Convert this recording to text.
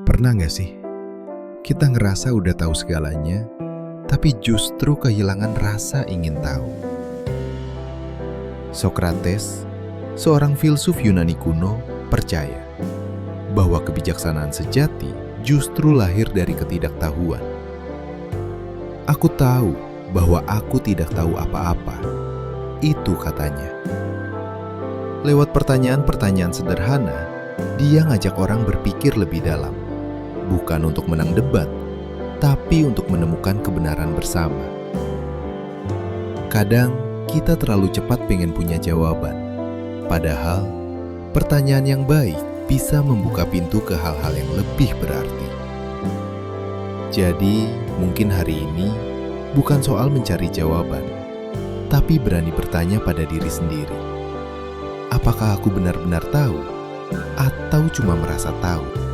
Pernah nggak sih, kita ngerasa udah tahu segalanya, tapi justru kehilangan rasa ingin tahu? Sokrates, seorang filsuf Yunani kuno, percaya bahwa kebijaksanaan sejati justru lahir dari ketidaktahuan. Aku tahu bahwa aku tidak tahu apa-apa, itu katanya. Lewat pertanyaan-pertanyaan sederhana, dia ngajak orang berpikir lebih dalam. Bukan untuk menang debat, tapi untuk menemukan kebenaran bersama. Kadang kita terlalu cepat pengen punya jawaban, padahal pertanyaan yang baik bisa membuka pintu ke hal-hal yang lebih berarti. Jadi, mungkin hari ini bukan soal mencari jawaban, tapi berani bertanya pada diri sendiri. Apakah aku benar-benar tahu, atau cuma merasa tahu?